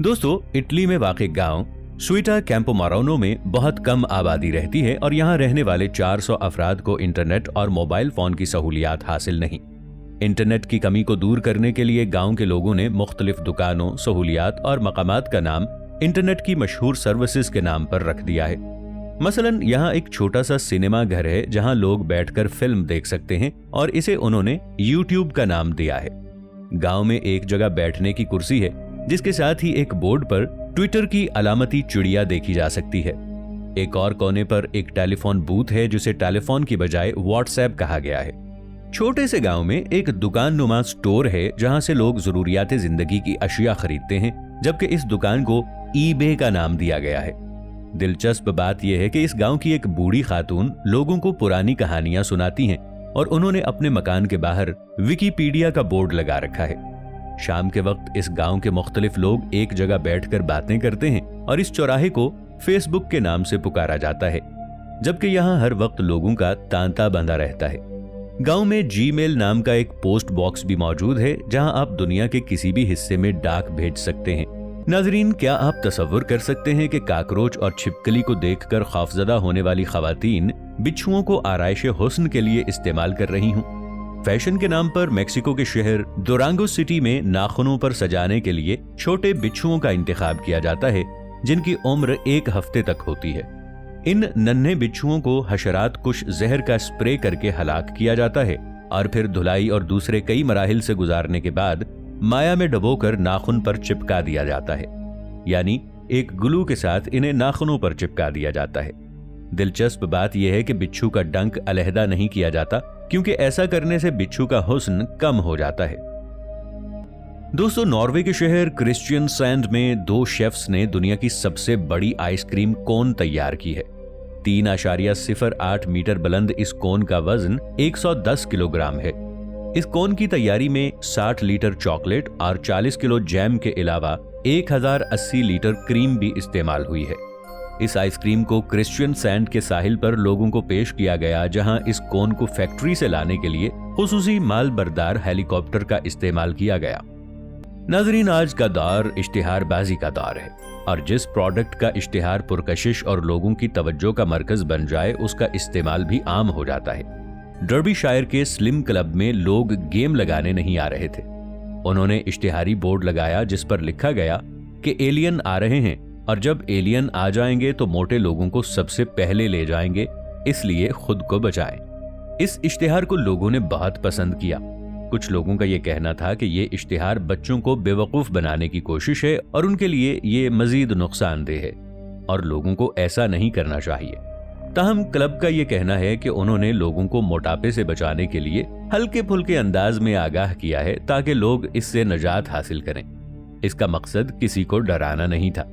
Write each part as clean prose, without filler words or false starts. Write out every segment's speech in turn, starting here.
दोस्तों, इटली में वाक़ गांव स्वीटा कैम्पोमारोनो में बहुत कम आबादी रहती है और यहाँ रहने वाले 400 अफराद को इंटरनेट और मोबाइल फोन की सहूलियात हासिल नहीं। इंटरनेट की कमी को दूर करने के लिए गांव के लोगों ने मुख्तलिफ दुकानों, सहूलियात और मकामात का नाम इंटरनेट की मशहूर सर्विसेज के नाम पर रख दिया है। मसलन यहाँ एक छोटा सा सिनेमा घर है जहाँ लोग बैठकर फिल्म देख सकते हैं और इसे उन्होंने यूट्यूब का नाम दिया है। गांव में एक जगह बैठने की कुर्सी है जिसके साथ ही एक बोर्ड पर ट्विटर की अलामती चिड़िया देखी जा सकती है। एक और कोने पर एक टेलीफोन बूथ है जिसे टेलीफोन की बजाय व्हाट्सएप कहा गया है। छोटे से गांव में एक दुकान नुमा स्टोर है जहां से लोग जरूरियात जिंदगी की अशिया खरीदते हैं, जबकि इस दुकान को ईबे का नाम दिया गया है। दिलचस्प बात यह है कि इस गांव की एक बूढ़ी खातून लोगों को पुरानी कहानियां सुनाती हैं और उन्होंने अपने मकान के बाहर विकिपीडिया का बोर्ड लगा रखा है। शाम के वक्त इस गांव के मुख्तलिफ लोग एक जगह बैठकर बातें करते हैं और इस चौराहे को फेसबुक के नाम से पुकारा जाता है, जबकि यहाँ हर वक्त लोगों का तांता बंधा रहता है। गांव में जीमेल नाम का एक पोस्ट बॉक्स भी मौजूद है जहां आप दुनिया के किसी भी हिस्से में डाक भेज सकते हैं। नाजरीन, क्या आप तसव्वुर कर सकते हैं कि काकरोच और छिपकली को देखकर खौफजदा होने वाली खवातीन बिच्छुओं को आराइश हुस्न के लिए इस्तेमाल कर रही हूं? फैशन के नाम पर मेक्सिको के शहर दुरांगो सिटी में नाखूनों पर सजाने के लिए छोटे बिच्छुओं का इंतखाब किया जाता है जिनकी उम्र 1 हफ्ते तक होती है। इन नन्हे बिच्छुओं को हशरात कुश जहर का स्प्रे करके हलाक किया जाता है और फिर धुलाई और दूसरे कई मराहिल से गुजारने के बाद माया में डुबोकर नाखून पर चिपका दिया जाता है, यानी एक ग्लू के साथ इन्हें नाखूनों पर चिपका दिया जाता है। दिलचस्प बात यह है कि बिच्छू का डंक अलहदा नहीं किया जाता क्योंकि ऐसा करने से बिच्छू का हुस्न कम हो जाता है। दोस्तों, नॉर्वे के शहर क्रिस्टियनसैंड में 2 शेफ्स ने दुनिया की सबसे बड़ी आइसक्रीम कोन तैयार की है। 3.08 मीटर बुलंद इस कोन का वजन 110 किलोग्राम है। इस कोन की तैयारी में 60 लीटर चॉकलेट और 40 किलो जैम के अलावा 1080 लीटर क्रीम भी इस्तेमाल हुई है। इस आइसक्रीम को क्रिस्टियनसैंड के साहिल पर लोगों को पेश किया गया, जहां इस कोन को फैक्ट्री से लाने के लिए खुसूसी माल बरदार हेलीकॉप्टर का इस्तेमाल किया गया। नाजरीन, आज का दौर इश्तिहारबाजी का दौर है और जिस प्रोडक्ट का इश्तिहार पुरकशिश और लोगों की तवज्जो का मरकज बन जाए उसका इस्तेमाल भी आम हो जाता है। डर्बीशायर के स्लिम क्लब में लोग गेम लगाने नहीं आ रहे थे। उन्होंने इश्तिहारी बोर्ड लगाया जिस पर लिखा गया कि एलियन आ रहे हैं और जब एलियन आ जाएंगे तो मोटे लोगों को सबसे पहले ले जाएंगे, इसलिए खुद को बचाएं। इस इश्तिहार को लोगों ने बहुत पसंद किया। कुछ लोगों का यह कहना था कि ये इश्तिहार बच्चों को बेवकूफ बनाने की कोशिश है और उनके लिए ये मजीद नुकसानदेह है और लोगों को ऐसा नहीं करना चाहिए। ताहम क्लब का ये कहना है कि उन्होंने लोगों को मोटापे से बचाने के लिए हल्के फुल्के अंदाज में आगाह किया है ताकि लोग इससे निजात हासिल करें। इसका मकसद किसी को डराना नहीं था।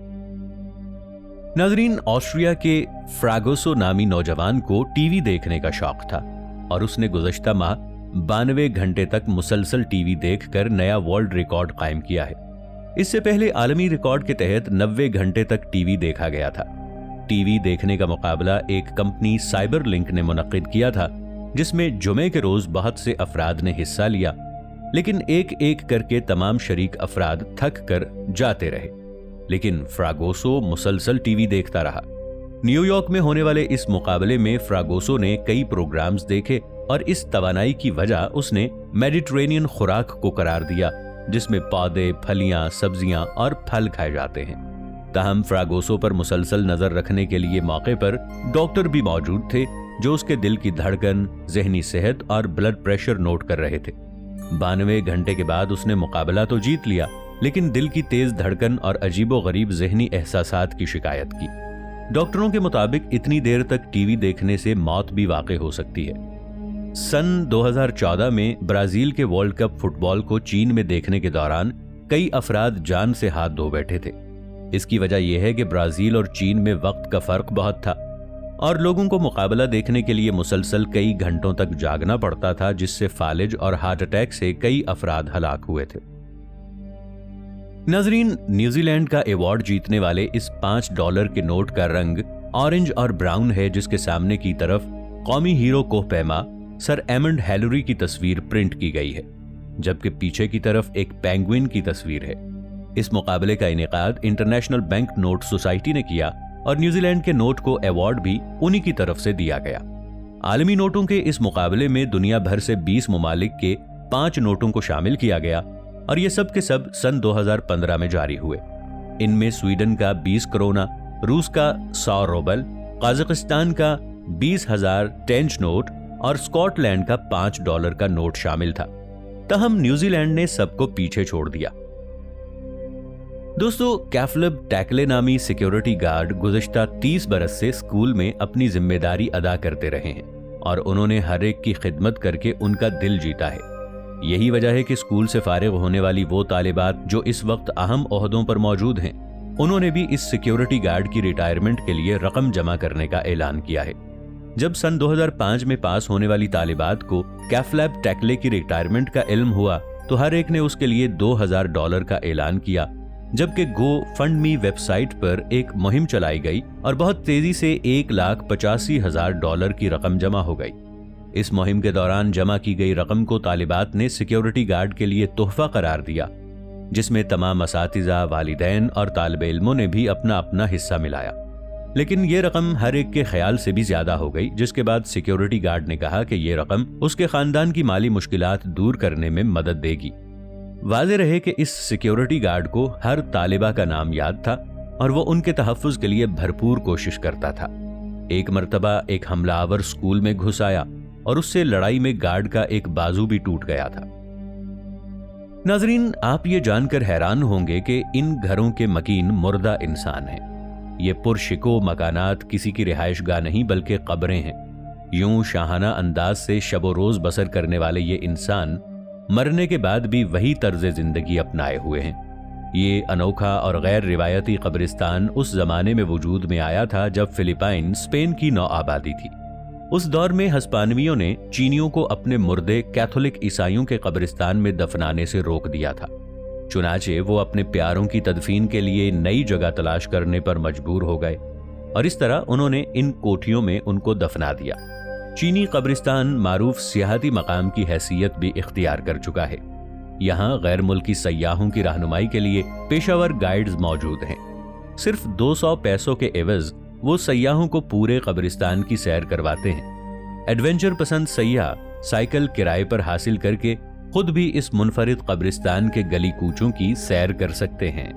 नाजरीन, ऑस्ट्रिया के फ्रागोसो नामी नौजवान को टीवी देखने का शौक था और उसने गुज़श्ता माह 92 घंटे तक मुसलसल टीवी देखकर नया वर्ल्ड रिकॉर्ड कायम किया है। इससे पहले आलमी रिकॉर्ड के तहत 90 घंटे तक टीवी देखा गया था। टीवी देखने का मुकाबला एक कंपनी साइबर लिंक ने मुनक्किद किया था, जिसमें जुमे के रोज बहुत से अफराद ने हिस्सा लिया, लेकिन एक एक करके तमाम शरीक अफराद थक कर जाते रहे। लेकिन फ्रागोसो मुसलसल टीवी देखता रहा। न्यूयॉर्क में होने वाले इस मुकाबले में फ्रागोसो ने कई प्रोग्राम्स देखे और इस तवानाई की वजह उसने मेडिटरेनियन खुराक को करार दिया, जिसमें पौधे, फलियां, सब्जियां और फल खाए जाते हैं। ताहम फ्रागोसो पर मुसलसल नजर रखने के लिए मौके पर डॉक्टर भी मौजूद थे जो उसके दिल की धड़कन, जहनी सेहत और ब्लड प्रेशर नोट कर रहे थे। 92 घंटे के बाद उसने मुकाबला तो जीत लिया, लेकिन दिल की तेज धड़कन और अजीबोगरीब जहनी एहसासात की शिकायत की। डॉक्टरों के मुताबिक इतनी देर तक टीवी देखने से मौत भी वाक़ई हो सकती है। सन 2014 में ब्राजील के वर्ल्ड कप फुटबॉल को चीन में देखने के दौरान कई अफराद जान से हाथ धो बैठे थे। इसकी वजह यह है कि ब्राजील और चीन में वक्त का फर्क बहुत था और लोगों को मुकाबला देखने के लिए मुसलसल कई घंटों तक जागना पड़ता था, जिससे फालिज और हार्ट अटैक से कई अफराद हलाक हुए थे। नाजरीन, न्यूजीलैंड का अवार्ड जीतने वाले इस $5 के नोट का रंग ऑरेंज और ब्राउन है, जिसके सामने की तरफ कौमी हीरो कोहपैमा सर एमंड हैलरी की तस्वीर प्रिंट की गई है, जबकि पीछे की तरफ एक पेंगुइन की तस्वीर है। इस मुकाबले का इनेकाद इंटरनेशनल बैंक नोट सोसाइटी ने किया और न्यूजीलैंड के नोट को अवार्ड भी उन्हीं की तरफ से दिया गया। आलमी नोटों के इस मुकाबले में दुनिया भर से 20 ममालिक के 5 नोटों को शामिल किया गया और ये सब के सब सन 2015 में जारी हुए। इनमें स्वीडन का 20 करोना, रूस का 100 रूबल, कजाकिस्तान का 20,000 टेंच नोट और स्कॉटलैंड का $5 का नोट शामिल था। तहम न्यूजीलैंड ने सबको पीछे छोड़ दिया। दोस्तों, कैफलब टैकले नामी सिक्योरिटी गार्ड गुज़िश्ता 30 बरस से स्कूल में अपनी जिम्मेदारी अदा करते रहे हैं और उन्होंने हर एक की खिदमत करके उनका दिल जीता है। यही वजह है कि स्कूल से फारिग होने वाली वो तालिबात जो इस वक्त अहम ओहदों पर मौजूद हैं, उन्होंने भी इस सिक्योरिटी गार्ड की रिटायरमेंट के लिए रकम जमा करने का ऐलान किया है। जब सन 2005 में पास होने वाली तालिबात को कैफलब टैकले की रिटायरमेंट का इल्म हुआ तो हर एक ने उसके लिए $2,000 का ऐलान किया, जबकि गो फंड मी वेबसाइट पर एक मुहिम चलाई गई और बहुत तेजी से $1,85,000 की रकम जमा हो गई। इस मुहिम के दौरान जमा की गई रकम को तालिबात ने सिक्योरिटी गार्ड के लिए तोहफा करार दिया, जिसमें तमाम असातिज़ा, वालिदैन और तालिबे इल्मों ने भी अपना अपना हिस्सा मिलाया। लेकिन ये रकम हर एक के ख्याल से भी ज्यादा हो गई, जिसके बाद सिक्योरिटी गार्ड ने कहा कि ये रकम उसके खानदान की माली मुश्किलात दूर करने में मदद देगी। वाज़े रहे कि इस सिक्योरिटी गार्ड को हर तालिबा का नाम याद था और वो उनके तहफ़्फ़ुज़ के लिए भरपूर कोशिश करता था। एक मर्तबा एक हमलावर स्कूल में घुस आया और उससे लड़ाई में गार्ड का एक बाजू भी टूट गया था। नाज़रीन, आप ये जानकर हैरान होंगे कि इन घरों के मकीन मुर्दा इंसान हैं। ये पुरशिको मकानात किसी की रिहाइशगाह नहीं बल्कि कब्रें हैं। यूं शाहाना अंदाज से शबो रोज बसर करने वाले ये इंसान मरने के बाद भी वही तर्ज जिंदगी अपनाए हुए हैं। ये अनोखा और गैर रिवायती कब्रिस्तान उस जमाने में वजूद में आया था जब फिलिपाइन स्पेन की नौ आबादी थी। उस दौर में हस्पानवियों ने चीनियों को अपने मुर्दे कैथोलिक ईसाइयों के कब्रिस्तान में दफनाने से रोक दिया था। चुनाचे वो अपने प्यारों की तदफीन के लिए नई जगह तलाश करने पर मजबूर हो गए और इस तरह उन्होंने इन कोठियों में उनको दफना दिया। चीनी कब्रिस्तान मारूफ सियाहती मकाम की हैसियत भी इख्तियार कर चुका है। यहाँ गैर मुल्की सयाहों की रहनुमाई के लिए पेशावर गाइड्स मौजूद हैं। सिर्फ 200 पैसों के एवज वो सयाहों को पूरे कब्रिस्तान की सैर करवाते हैं। एडवेंचर पसंद सयाह साइकिल किराए पर हासिल करके खुद भी इस मुनफरिद कब्रिस्तान के गली कूचों की सैर कर सकते हैं।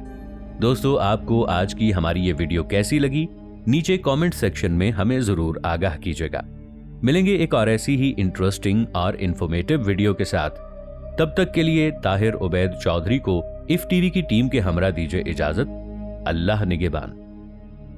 दोस्तों, आपको आज की हमारी ये वीडियो कैसी लगी, नीचे कमेंट सेक्शन में हमें जरूर आगाह कीजिएगा। मिलेंगे एक और ऐसी ही इंटरेस्टिंग और इंफॉर्मेटिव वीडियो के साथ। तब तक के लिए ताहिर उबैद चौधरी को इफ टीवी की टीम के हमरा दीजिए इजाजत। अल्लाह निगहबान।